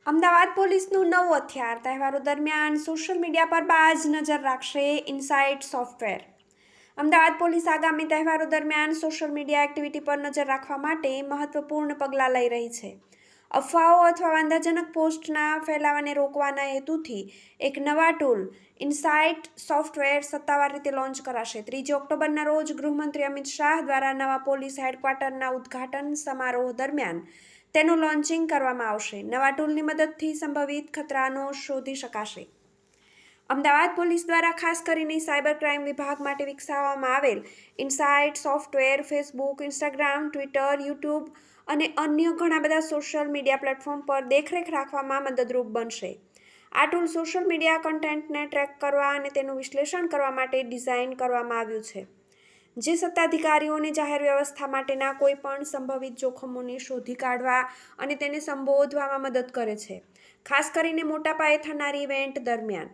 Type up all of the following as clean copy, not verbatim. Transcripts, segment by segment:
અમદાવાદ પોલીસનું નવું હથિયાર તહેવારો દરમિયાન સોશિયલ મીડિયા પર બાજ નજર રાખશે ઇનસાઇટ સોફ્ટવેર. અમદાવાદ પોલીસ આગામી તહેવારો દરમિયાન સોશિયલ મીડિયા એક્ટિવિટી પર નજર રાખવા માટે મહત્વપૂર્ણ પગલાં લઈ રહી છે. અફવાઓ અથવા વાંધાજનક પોસ્ટના ફેલાવાને રોકવાના હેતુથી એક નવા ટૂલ ઇનસાઇટ સોફ્ટવેર સત્તાવાર રીતે લોન્ચ કરાશે. 3 ઓક્ટોબરના રોજ ગૃહમંત્રી અમિત શાહ દ્વારા નવા પોલીસ હેડક્વાર્ટરના ઉદ્ઘાટન સમારોહ દરમિયાન તેનું લોન્ચિંગ કરવામાં આવશે. નવા ટૂલની મદદથી સંભવિત ખતરાનો શોધી શકાશે. અમદાવાદ પોલીસ દ્વારા ખાસ કરીને સાયબર ક્રાઇમ વિભાગ માટે વિકસાવવામાં આવેલ insight software Facebook, Instagram, Twitter, YouTube અને અન્ય ઘણા બધા સોશિયલ મીડિયા પ્લેટફોર્મ પર દેખરેખ રાખવામાં મદદરૂપ બનશે. આ ટૂલ સોશિયલ મીડિયા કન્ટેન્ટને ટ્રેક કરવા અને તેનું વિશ્લેષણ કરવા માટે ડિઝાઇન કરવામાં આવ્યું છે, જે સત્તાધિકારીઓને જાહેર વ્યવસ્થા માટેના કોઈપણ સંભવિત જોખમોને શોધી કાઢવા અને તેને સંબોધવામાં મદદ કરે છે, ખાસ કરીને મોટા પાયે થનારી ઇવેન્ટ દરમિયાન.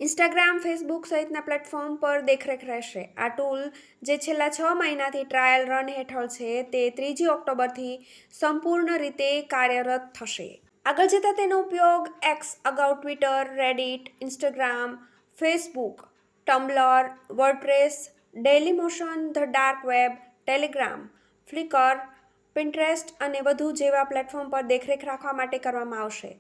ઇન્સ્ટાગ્રામ, ફેસબુક સહિતના પ્લેટફોર્મ પર દેખરેખ રહેશે. આ ટૂલ, જે છેલ્લા 6 મહિનાથી ટ્રાયલ રન હેઠળ છે, તે 3 ઓક્ટોબરથી સંપૂર્ણ રીતે કાર્યરત થશે. આગળ જતાં તેનો ઉપયોગ એક્સ, અગાઉ Twitter, Reddit, Instagram, Facebook, Tumblr, WordPress, Dailymotion, the dark web, Telegram, Flickr, Pinterest અને વધુ જેવા પ્લેટફોર્મ પર દેખરેખ રાખવા માટે કરવામાં આવશે.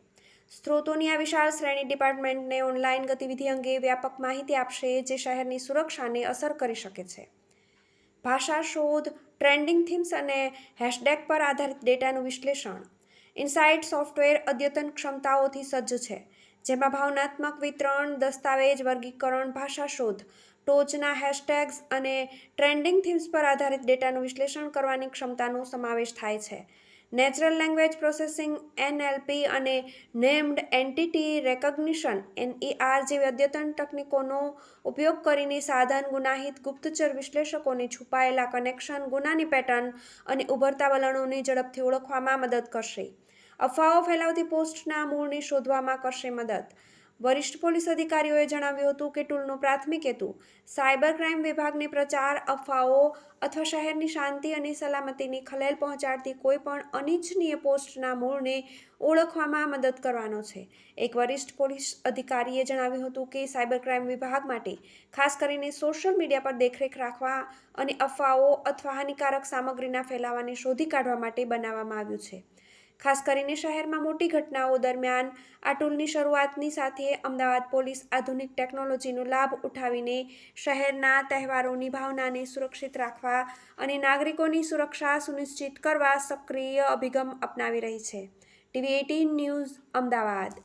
સ્ત્રોતોની આ વિશાળ શ્રેણી ડિપાર્ટમેન્ટને ઓનલાઈન ગતિવિધિ અંગે વ્યાપક માહિતી આપશે, જે શહેરની સુરક્ષાને અસર કરી શકે છે. ભાષા શોધ, ટ્રેન્ડિંગ થીમ્સ અને હેશટેગ પર આધારિત ડેટાનું વિશ્લેષણ. ઇનસાઇટ સોફ્ટવેર અદ્યતન ક્ષમતાઓથી સજ્જ છે, જેમાં ભાવનાત્મક વિતરણ, દસ્તાવેજ વર્ગીકરણ, ભાષા શોધ, ટોચના હેશટેગ્સ અને ટ્રેન્ડિંગ થીમ્સ પર આધારિત ડેટાનું વિશ્લેષણ કરવાની ક્ષમતાનો સમાવેશ થાય છે. નેચરલ લેંગ્વેજ પ્રોસેસિંગ (NLP) અને નેમ્ડ એન્ટિટી રેકગ્નિશન (NER) જેવી અદ્યતન તકનીકોનો ઉપયોગ કરીને સાધન ગુનાહિત ગુપ્તચર વિશ્લેષકોને છુપાયેલા કનેક્શન, ગુનાની પેટર્ન અને ઉભરતા વલણોને ઝડપથી ઓળખવામાં મદદ કરશે. અફવાઓ ફેલાવતી પોસ્ટના મૂળને શોધવામાં કરશે મદદ. વરિષ્ઠ પોલીસ અધિકારીઓએ જણાવ્યું હતું કે ટૂલનો પ્રાથમિક હેતુ સાયબર ક્રાઇમ વિભાગને પ્રચાર, અફવાઓ અથવા શહેરની શાંતિ અને સલામતીને ખલેલ પહોંચાડતી કોઈપણ અનિચ્છનીય પોસ્ટના મૂળને ઓળખવામાં મદદ કરવાનો છે. એક વરિષ્ઠ પોલીસ અધિકારીએ જણાવ્યું હતું કે સાયબર ક્રાઇમ વિભાગ માટે ખાસ કરીને સોશિયલ મીડિયા પર દેખરેખ રાખવા અને અફવાઓ અથવા હાનિકારક સામગ્રીના ફેલાવાને શોધી કાઢવા માટે બનાવવામાં આવ્યું છે. ખાસ કરીને શહેરમાં મોટી ઘટનાઓ દરમિયાન આ ટૂલની શરૂઆતની સાથે અમદાવાદ પોલીસ આધુનિક ટેકનોલોજીનો લાભ ઉઠાવીને શહેરના તહેવારોની ભાવનાને સુરક્ષિત રાખવા અને નાગરિકોની સુરક્ષા સુનિશ્ચિત કરવા સક્રિય અભિગમ અપનાવી રહી છે. TV18 news, Ahmedabad.